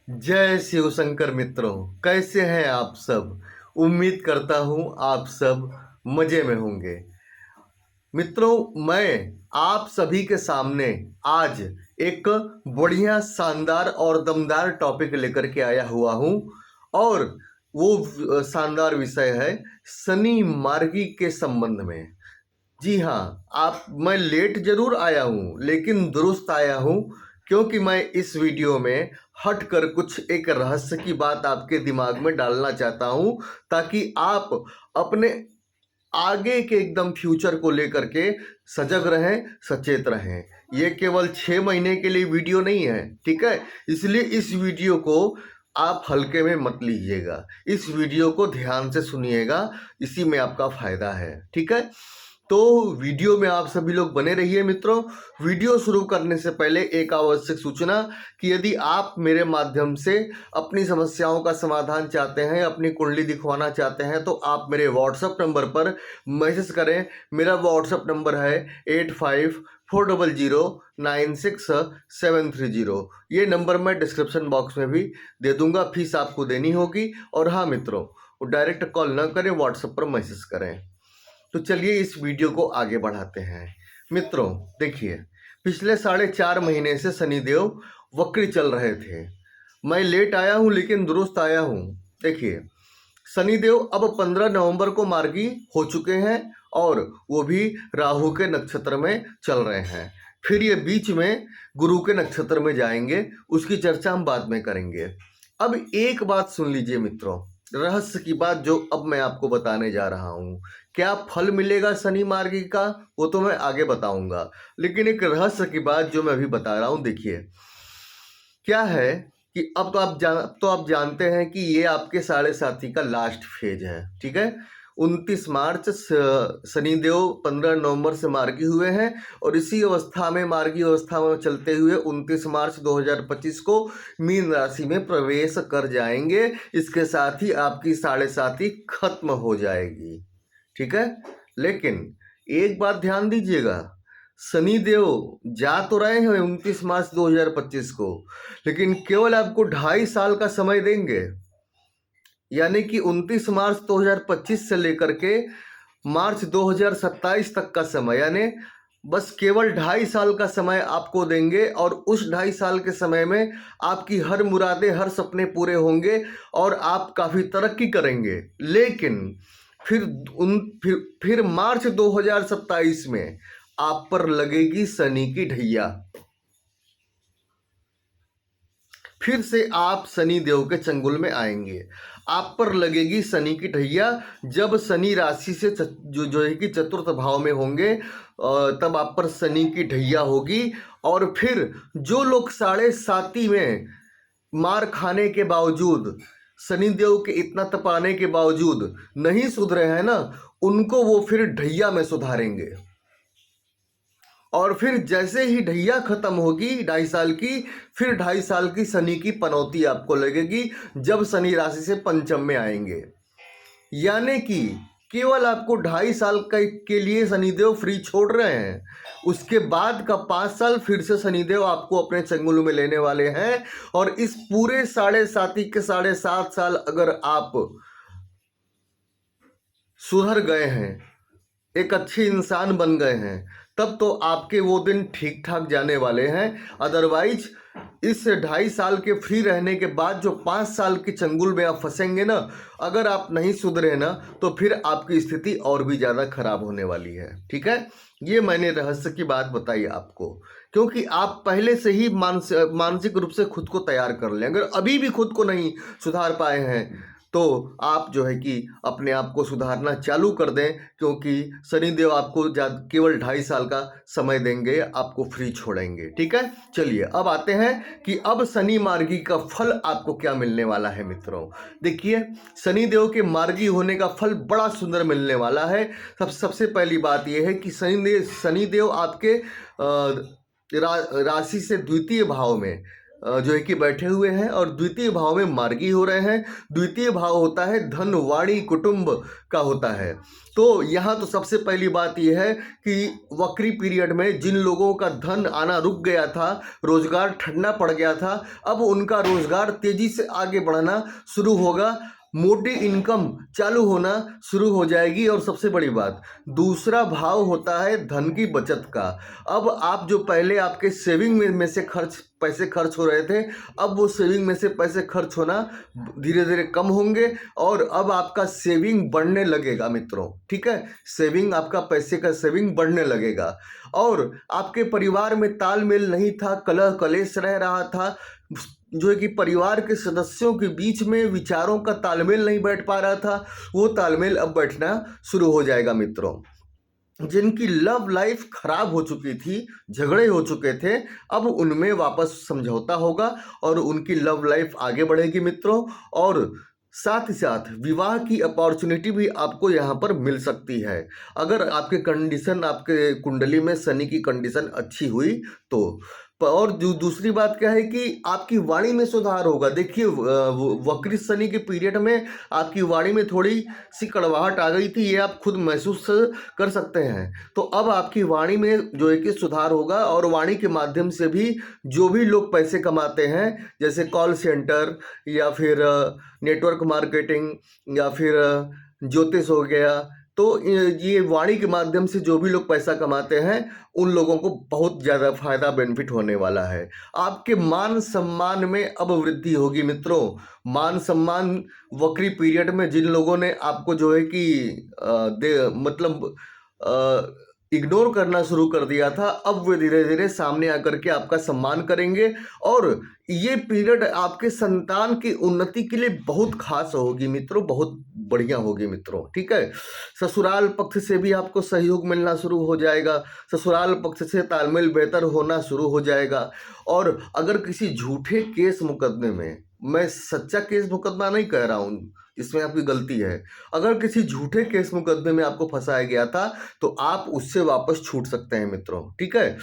जय शिव शंकर मित्रों, कैसे हैं आप सब। उम्मीद करता हूं आप सब मजे में होंगे। मित्रों, मैं आप सभी के सामने आज एक बढ़िया शानदार और दमदार टॉपिक लेकर के आया हुआ हूं और वो शानदार विषय है शनि मार्गी के संबंध में। जी हाँ, मैं लेट जरूर आया हूँ लेकिन दुरुस्त आया हूँ, क्योंकि मैं इस वीडियो में हटकर कुछ एक रहस्य की बात आपके दिमाग में डालना चाहता हूँ, ताकि आप अपने आगे के एकदम फ्यूचर को लेकर के सजग रहें, सचेत रहें। ये केवल 6 महीने के लिए वीडियो नहीं है, ठीक है। इसलिए इस वीडियो को आप हल्के में मत लीजिएगा, इस वीडियो को ध्यान से सुनिएगा, इसी में आपका फायदा है, ठीक है। तो वीडियो में आप सभी लोग बने रहिए मित्रों। वीडियो शुरू करने से पहले एक आवश्यक सूचना कि यदि आप मेरे माध्यम से अपनी समस्याओं का समाधान चाहते हैं, अपनी कुंडली दिखवाना चाहते हैं, तो आप मेरे व्हाट्सएप नंबर पर मैसेज करें। मेरा व्हाट्सएप नंबर है 8540096730। ये नंबर मैं डिस्क्रिप्शन बॉक्स में भी दे दूंगा। फीस आपको देनी होगी। और हाँ मित्रों, डायरेक्ट कॉल न करें, व्हाट्सएप पर मैसेज करें। तो चलिए इस वीडियो को आगे बढ़ाते हैं। मित्रों देखिए, पिछले 4.5 महीने से शनिदेव वक्री चल रहे थे। मैं लेट आया हूं लेकिन दुरुस्त आया हूं। देखिए, शनिदेव अब 15 नवंबर को मार्गी हो चुके हैं और वो भी राहु के नक्षत्र में चल रहे हैं। फिर ये बीच में गुरु के नक्षत्र में जाएंगे, उसकी चर्चा हम बाद में करेंगे। अब एक बात सुन लीजिए मित्रों, रहस्य की बात जो अब मैं आपको बताने जा रहा हूं। क्या फल मिलेगा शनि मार्गी का, वो तो मैं आगे बताऊंगा, लेकिन एक रहस्य की बात जो मैं अभी बता रहा हूं, देखिए क्या है कि अब तो आप जानते हैं कि ये आपके 7.5 का लास्ट फेज है, ठीक है। 29 मार्च शनिदेव 15 नवंबर से मार्गी हुए हैं और इसी अवस्था में, मार्गी अवस्था में चलते हुए 29 मार्च 2025 को मीन राशि में प्रवेश कर जाएंगे। इसके साथ ही आपकी 7.5 खत्म हो जाएगी, ठीक है। लेकिन एक बात ध्यान दीजिएगा, शनिदेव जा तो रहे हैं 29 मार्च 2025 को, लेकिन केवल आपको 2.5 साल का समय देंगे। यानी कि 29 मार्च 2025 से लेकर के मार्च 2027 तक का समय, यानी बस केवल 2.5 साल का समय आपको देंगे। और उस 2.5 साल के समय में आपकी हर मुरादें, हर सपने पूरे होंगे और आप काफ़ी तरक्की करेंगे। लेकिन फिर मार्च 2027 में आप पर लगेगी शनि की ढैया। फिर से आप शनि देव के चंगुल में आएंगे, आप पर लगेगी शनि की ढैया। जब शनि राशि से जो है कि चतुर्थ भाव में होंगे, तब आप पर शनि की ढैया होगी। और फिर जो लोग 7.5 में मार खाने के बावजूद, शनिदेव के इतना तपाने के बावजूद नहीं सुधरे हैं ना, उनको वो फिर ढैया में सुधारेंगे। और फिर जैसे ही ढैया खत्म होगी 2.5 साल की, फिर 2.5 साल की शनि की पनौती आपको लगेगी, जब शनि राशि से पंचम में आएंगे। यानी कि केवल आपको 2.5 साल के लिए शनिदेव फ्री छोड़ रहे हैं। उसके बाद का 5 साल फिर से शनिदेव आपको अपने चंगुल में लेने वाले हैं। और इस पूरे 7.5 के 7.5 साल अगर आप सुधर गए हैं, एक अच्छे इंसान बन गए हैं, तब तो आपके वो दिन ठीक ठाक जाने वाले हैं। अदरवाइज इस 2.5 साल के फ्री रहने के बाद जो 5 साल के चंगुल में आप फंसेंगे ना, अगर आप नहीं सुधरे ना, तो फिर आपकी स्थिति और भी ज़्यादा खराब होने वाली है, ठीक है। ये मैंने रहस्य की बात बताई आपको, क्योंकि आप पहले से ही मानसिक रूप से खुद को तैयार कर लें। अगर अभी भी खुद को नहीं सुधार पाए हैं, तो आप जो है कि अपने आप को सुधारना चालू कर दें, क्योंकि शनिदेव आपको केवल 2.5 साल का समय देंगे, आपको फ्री छोड़ेंगे, ठीक है। चलिए अब आते हैं कि अब शनि मार्गी का फल आपको क्या मिलने वाला है मित्रों। देखिए, शनिदेव के मार्गी होने का फल बड़ा सुंदर मिलने वाला है। सबसे पहली बात यह है कि शनिदेव आपके राशि से द्वितीय भाव में जो है कि बैठे हुए हैं और द्वितीय भाव में मार्गी हो रहे हैं। द्वितीय भाव होता है धन, वाणी, कुटुंब का होता है। तो यहाँ तो सबसे पहली बात यह है कि वक्री पीरियड में जिन लोगों का धन आना रुक गया था, रोजगार ठंडा पड़ गया था, अब उनका रोजगार तेजी से आगे बढ़ना शुरू होगा, मोटी इनकम चालू होना शुरू हो जाएगी। और सबसे बड़ी बात, दूसरा भाव होता है धन की बचत का। अब आप जो पहले आपके सेविंग में से पैसे खर्च हो रहे थे, अब वो सेविंग में से पैसे खर्च होना धीरे धीरे कम होंगे और अब आपका सेविंग बढ़ने लगेगा मित्रों। ठीक है, सेविंग, आपका पैसे का सेविंग बढ़ने लगेगा। और आपके परिवार में तालमेल नहीं था, कलह कलेश रह रहा था, जो है कि परिवार के सदस्यों के बीच में विचारों का तालमेल नहीं बैठ पा रहा था, वो तालमेल अब बैठना शुरू हो जाएगा मित्रों। जिनकी लव लाइफ खराब हो चुकी थी, झगड़े हो चुके थे, अब उनमें वापस समझौता होगा और उनकी लव लाइफ आगे बढ़ेगी मित्रों। और साथ ही साथ विवाह की अपॉर्चुनिटी भी आपको यहाँ पर मिल सकती है, अगर आपके कंडीशन, आपके कुंडली में शनि की कंडीशन अच्छी हुई तो। और दूसरी बात क्या है कि आपकी वाणी में सुधार होगा। देखिए, वक्री शनि के पीरियड में आपकी वाणी में थोड़ी सी कड़वाहट आ गई थी, ये आप खुद महसूस कर सकते हैं। तो अब आपकी वाणी में जो है कि सुधार होगा और वाणी के माध्यम से भी जो भी लोग पैसे कमाते हैं, जैसे कॉल सेंटर या फिर नेटवर्क मार्केटिंग या फिर ज्योतिष हो गया, तो ये वाणी के माध्यम से जो भी लोग पैसा कमाते हैं, उन लोगों को बहुत ज़्यादा फायदा, बेनिफिट होने वाला है। आपके मान सम्मान में अब वृद्धि होगी मित्रों। मान सम्मान वक्री पीरियड में जिन लोगों ने आपको जो है कि मतलब इग्नोर करना शुरू कर दिया था, अब वे धीरे धीरे सामने आकर के आपका सम्मान करेंगे। और ये पीरियड आपके संतान की उन्नति के लिए बहुत खास होगी मित्रों, बहुत बढ़िया होगी मित्रों। ठीक है, ससुराल पक्ष से भी आपको सहयोग मिलना शुरू हो जाएगा, ससुराल पक्ष से तालमेल बेहतर होना शुरू हो जाएगा। और अगर किसी झूठे केस मुकदमे में, मैं सच्चा केस मुकदमा नहीं कह रहा हूँ, इसमें आपकी गलती है, अगर किसी झूठे केस मुकदमे में आपको फंसाया गया था तो आप उससे वापस छूट सकते हैं मित्रों। ठीक है,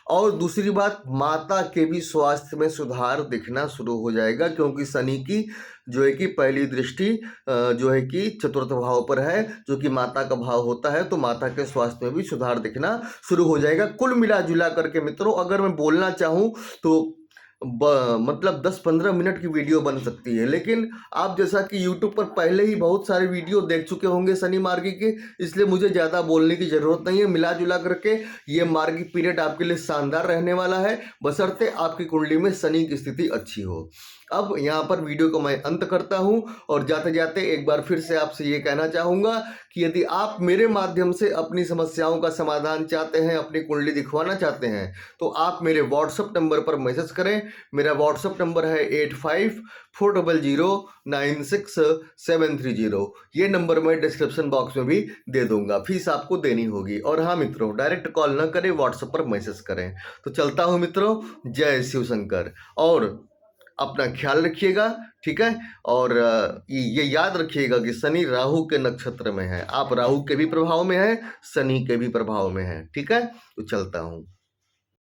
और दूसरी बात, माता के भी स्वास्थ्य में सुधार दिखना शुरू हो जाएगा, क्योंकि शनि की जो है कि पहली दृष्टि जो है कि चतुर्थ भाव पर है, जो कि माता का भाव होता है, तो माता के स्वास्थ्य में भी सुधार दिखना शुरू हो जाएगा। कुल मिला जुला करके मित्रों, अगर मैं बोलना चाहूँ तो मतलब 10-15 मिनट की वीडियो बन सकती है, लेकिन आप जैसा कि YouTube पर पहले ही बहुत सारे वीडियो देख चुके होंगे शनि मार्गी के, इसलिए मुझे ज़्यादा बोलने की ज़रूरत नहीं है। मिला जुला करके ये मार्गी पीरियड आपके लिए शानदार रहने वाला है, बशर्ते आपकी कुंडली में शनि की स्थिति अच्छी हो। अब यहाँ पर वीडियो को मैं अंत करता हूँ और जाते जाते एक बार फिर से आपसे ये कहना चाहूँगा कि यदि आप मेरे माध्यम से अपनी समस्याओं का समाधान चाहते हैं, अपनी कुंडली दिखवाना चाहते हैं, तो आप मेरे व्हाट्सएप नंबर पर मैसेज करें। मेरा व्हाट्सएप नंबर है 8540096730। ये नंबर मैं डिस्क्रिप्शन बॉक्स में भी दे दूंगा, फीस आपको देनी होगी। और हाँ मित्रों, डायरेक्ट कॉल ना करें, व्हाट्सएप पर मैसेज करें। तो चलता हूँ मित्रों, जय शिव शंकर, और अपना ख्याल रखिएगा। ठीक है, और ये याद रखिएगा कि शनि राहु के नक्षत्र में है, आप राहु के भी प्रभाव में हैं, शनि के भी प्रभाव में हैं। ठीक है, तो चलता हूँ।